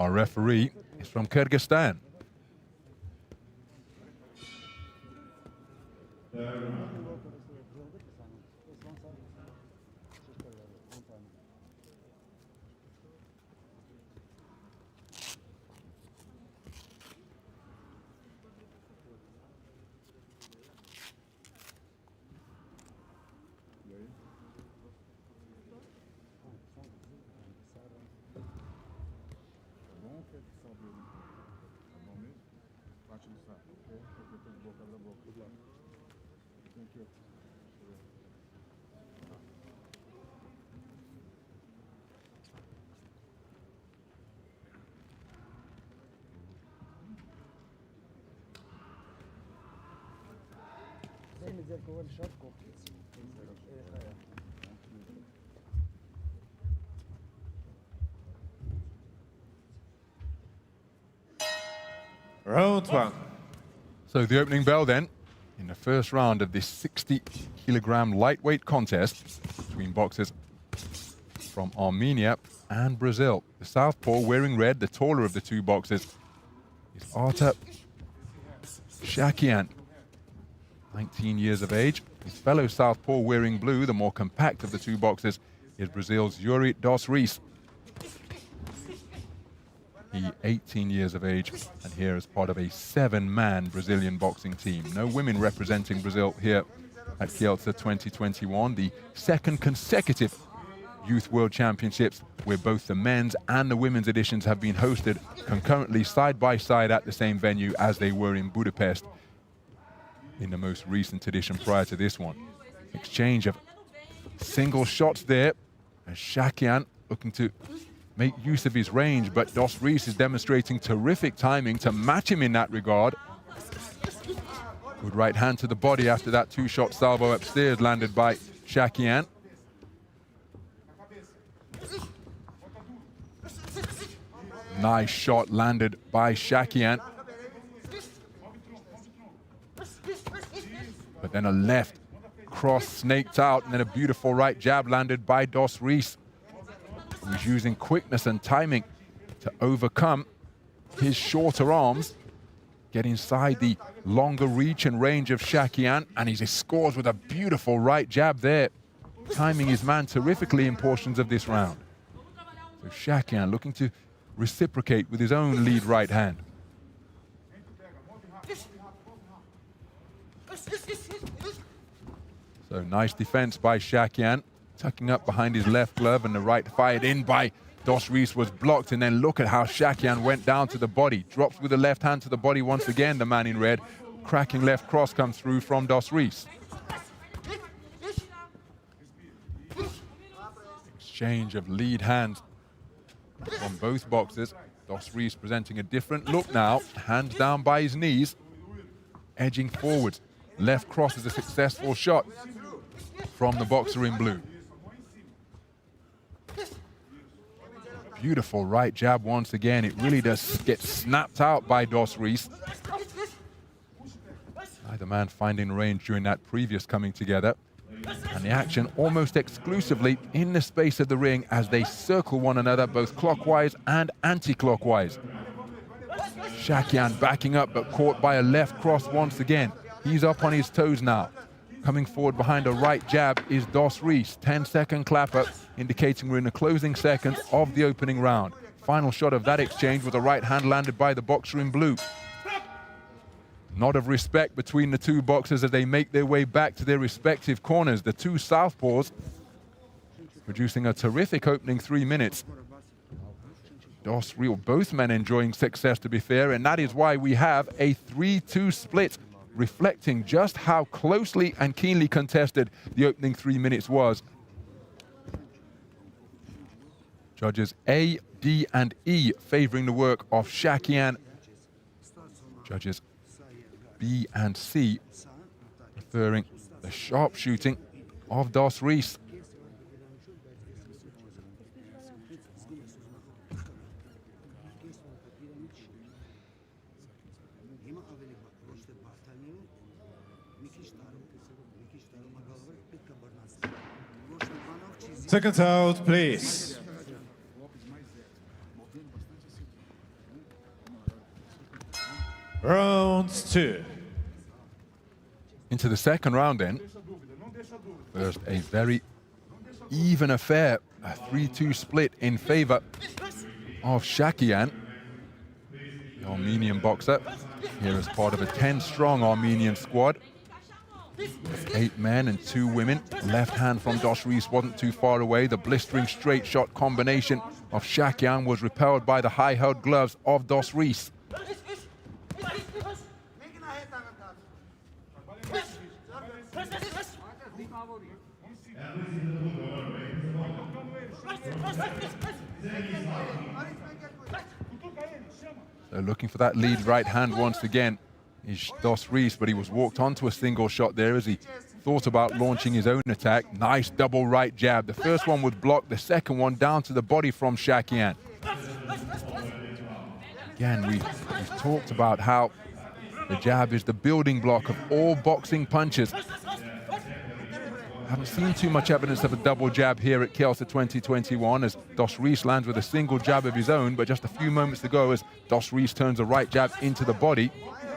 Our referee is from Kyrgyzstan. Round one. So the opening bell then, in the first round of this 60-kilogram lightweight contest between boxers from Armenia and Brazil. The southpaw wearing red, the taller of the two boxers, is Artur SAHAKYAN, 19 years of age. His fellow southpaw wearing blue, the more compact of the two boxers, is Brazil's Yuri dos REIS. He 18 years of age, and here as part of a 7-man Brazilian boxing team. No women representing Brazil here at Kielce 2021, the second consecutive Youth World Championships where both the men's and the women's editions have been hosted concurrently side by side at the same venue as they were in Budapest in the most recent edition prior to this one. Exchange of single shots there, and SAHAKYAN looking to make use of his range, but dos REIS is demonstrating terrific timing to match him in that regard. Good right hand to the body after that two-shot salvo upstairs landed by SAHAKYAN. Nice shot landed by SAHAKYAN. But then a left cross snaked out, and then a beautiful right jab landed by dos REIS. He's using quickness and timing to overcome his shorter arms, get inside the longer reach and range of SAHAKYAN, and he scores with a beautiful right jab there, timing his man terrifically in portions of this round. So SAHAKYAN looking to reciprocate with his own lead right hand. So nice defense by SAHAKYAN, tucking up behind his left glove, and the right fired in by dos REIS was blocked. And then look at how SAHAKYAN went down to the body. Drops with the left hand to the body once again, the man in red. Cracking left cross comes through from dos REIS. Exchange of lead hands from both boxers. Dos REIS presenting a different look now. Hands down by his knees, edging forward. Left cross is a successful shot from the boxer in blue. Beautiful right jab once again. It really does get snapped out by dos REIS. Neither man finding range during that previous coming together. And the action almost exclusively in the space of the ring as they circle one another both clockwise and anti-clockwise. SAHAKYAN backing up but caught by a left cross once again. He's up on his toes now. Coming forward behind a right jab is dos REIS. 10-second clapper indicating we're in the closing seconds of the opening round. Final shot of that exchange with a right hand landed by the boxer in blue. Nod of respect between the two boxers as they make their way back to their respective corners. The two southpaws producing a terrific opening 3 minutes. Dos REIS, both men enjoying success to be fair, and that is why we have a 3-2 split, reflecting just how closely and keenly contested the opening 3 minutes was. Judges A, D, and E favoring the work of SAHAKYAN. Judges B and C preferring the sharp shooting of dos REIS. Seconds out, please. 2. Into the second round then. First, a very even affair, a 3-2 split in favor of SAHAKYAN, the Armenian boxer, here as part of a 10-strong Armenian squad. 8 men and 2 women. Left hand from REIS wasn't too far away. The blistering straight shot combination of SAHAKYAN was repelled by the high-held gloves of REIS. So looking for that lead right hand once again is REIS, but he was walked onto a single shot there as he thought about launching his own attack. Nice double right jab. The first one was blocked, the second one down to the body from SAHAKYAN. Again, we've talked about how the jab is the building block of all boxing punches. Haven't seen too much evidence of a double jab here at Kielce 2021 as REIS lands with a single jab of his own, but just a few moments ago as REIS turns a right jab into the body.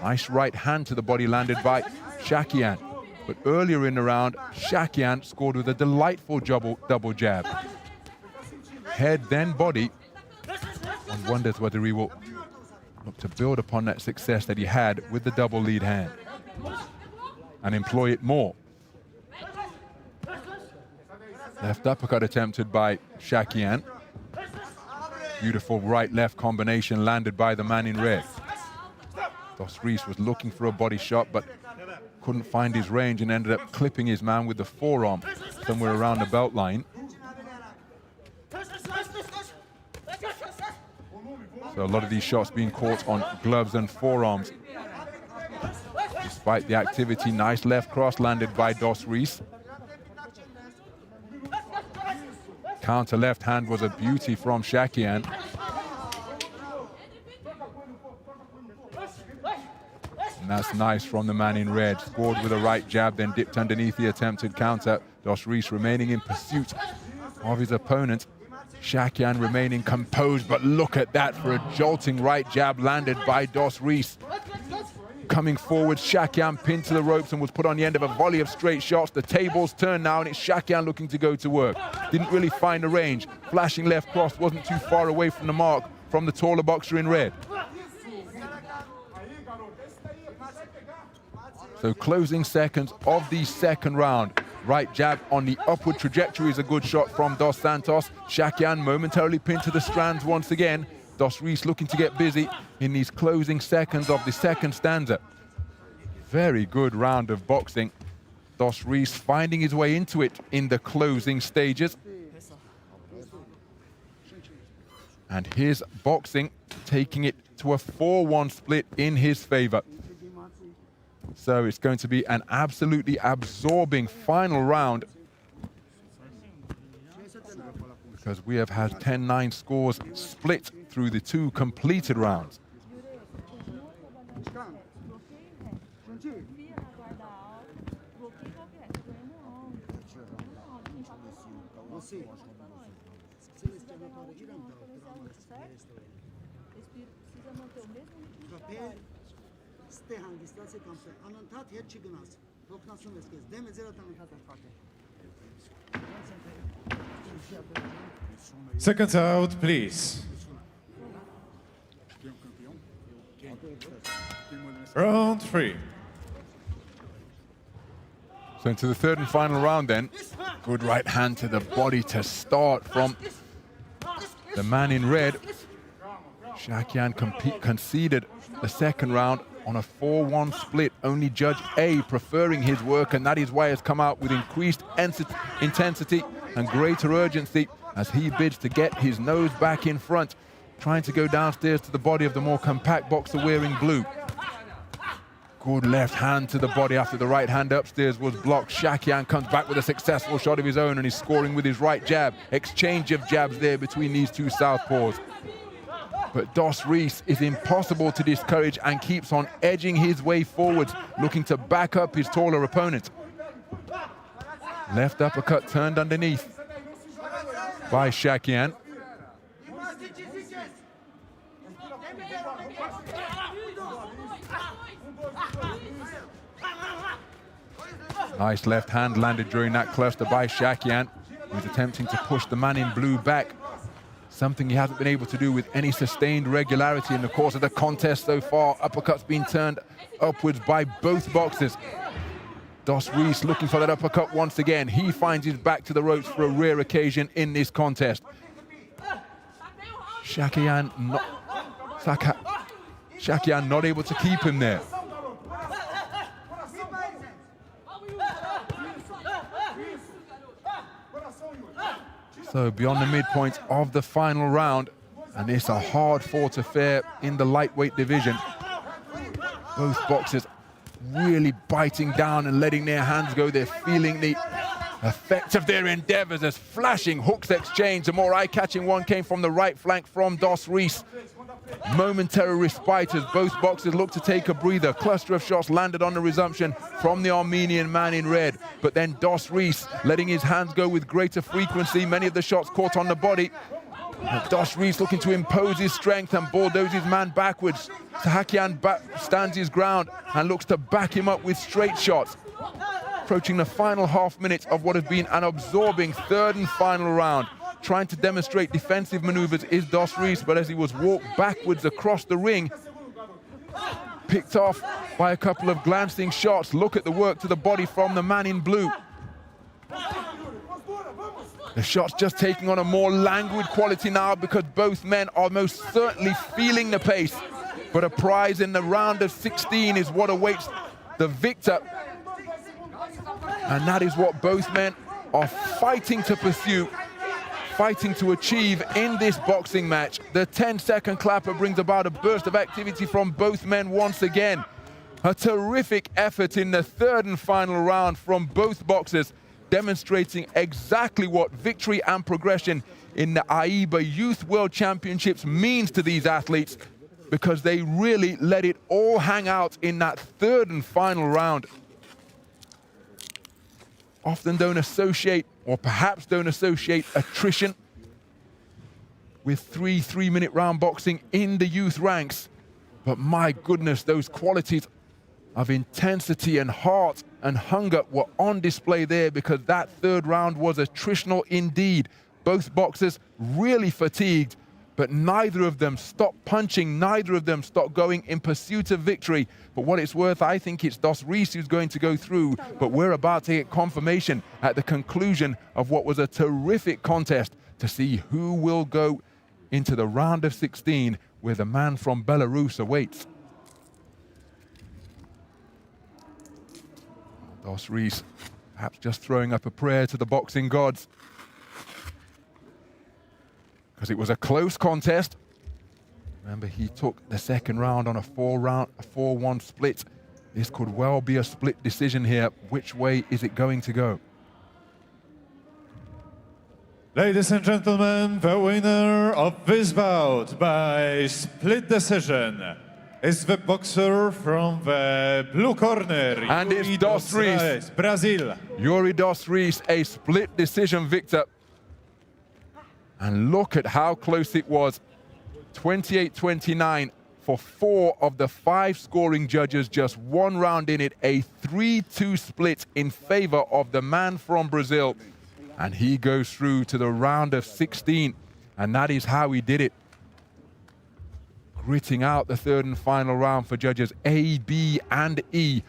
Nice right hand to the body landed by SAHAKYAN. But earlier in the round, SAHAKYAN scored with a delightful double jab. Head, then body. One wonders whether he will look to build upon that success that he had with the double lead hand and employ it more. Left uppercut attempted by SAHAKYAN. Beautiful right-left combination landed by the man in red. REIS was looking for a body shot, but couldn't find his range and ended up clipping his man with the forearm somewhere around the belt line. So a lot of these shots being caught on gloves and forearms. Despite the activity, nice left cross landed by REIS. Counter left hand was a beauty from SAHAKYAN. And that's nice from the man in red. Scored with a right jab, then dipped underneath the attempted counter. REIS remaining in pursuit of his opponent. SAHAKYAN remaining composed, but look at that for a jolting right jab landed by REIS. Coming forward, SAHAKYAN pinned to the ropes and was put on the end of a volley of straight shots. The tables turn now and it's SAHAKYAN looking to go to work. Didn't really find the range. Flashing left cross wasn't too far away from the mark from the taller boxer in red. So closing seconds of the second round. Right jab on the upward trajectory is a good shot from Dos Santos. SAHAKYAN momentarily pinned to the strands once again. REIS looking to get busy in these closing seconds of the second stanza. Very good round of boxing. REIS finding his way into it in the closing stages. And his boxing taking it to a 4-1 split in his favor. So it's going to be an absolutely absorbing final round, because we have had 10-9 scores split through the 2 completed rounds. Seconds out, please. Round 3. So into the third and final round then. Good right hand to the body to start from the man in red. SAHAKYAN conceded the second round on a 4-1 split. Only Judge A preferring his work, and that is why he has come out with increased intensity and greater urgency as he bids to get his nose back in front, trying to go downstairs to the body of the more compact boxer wearing blue. Good left hand to the body after the right hand upstairs was blocked. SAHAKYAN comes back with a successful shot of his own and he's scoring with his right jab. Exchange of jabs there between these two southpaws. But REIS is impossible to discourage and keeps on edging his way forwards, looking to back up his taller opponent. Left uppercut turned underneath by SAHAKYAN. Nice left hand landed during that cluster by SAHAKYAN, who's attempting to push the man in blue back. Something he hasn't been able to do with any sustained regularity in the course of the contest so far. Uppercuts being turned upwards by both boxers. REIS looking for that uppercut once again. He finds his back to the ropes for a rare occasion in this contest. SAHAKYAN not able to keep him there. So beyond the midpoint of the final round, and it's a hard-fought affair in the lightweight division. Both boxers really biting down and letting their hands go. They're feeling the effect of their endeavors as flashing hooks exchange. A more eye-catching one came from the right flank from REIS. Momentary respite as both boxers look to take a breather. Cluster of shots landed on the resumption from the Armenian man in red. But then REIS letting his hands go with greater frequency. Many of the shots caught on the body. REIS looking to impose his strength and bulldoze his man backwards. SAHAKYAN stands his ground and looks to back him up with straight shots. Approaching the final half minute of what has been an absorbing third and final round. Trying to demonstrate defensive maneuvers is REIS, but as he was walked backwards across the ring, picked off by a couple of glancing shots. Look at the work to the body from the man in blue. The shots just taking on a more languid quality now because both men are most certainly feeling the pace. But a prize in the round of 16 is what awaits the victor. And that is what both men are fighting to pursue, fighting to achieve in this boxing match. The 10-second clapper brings about a burst of activity from both men once again. A terrific effort in the third and final round from both boxers, demonstrating exactly what victory and progression in the AIBA Youth World Championships means to these athletes, because they really let it all hang out in that third and final round. Often don't associate, or perhaps don't associate, attrition with three-minute round boxing in the youth ranks. But my goodness, those qualities of intensity and heart and hunger were on display there, because that third round was attritional indeed. Both boxers really fatigued, but neither of them stopped punching, neither of them stopped going in pursuit of victory. For what it's worth, I think it's REIS who's going to go through, but we're about to get confirmation at the conclusion of what was a terrific contest to see who will go into the round of 16 where the man from Belarus awaits. REIS perhaps just throwing up a prayer to the boxing gods, because it was a close contest. Remember, he took the second round on a 4-1 split. This could well be a split decision here. Which way is it going to go? Ladies and gentlemen, the winner of this bout by split decision is the boxer from the blue corner. And it's REIS, Brazil. Yuri REIS, a split decision victor. And look at how close it was. 28-29 for 4 of the 5 scoring judges, just 1 round in it, a 3-2 split in favor of the man from Brazil. And he goes through to the round of 16, and that is how he did it. Gritting out the third and final round for judges A, B, and E.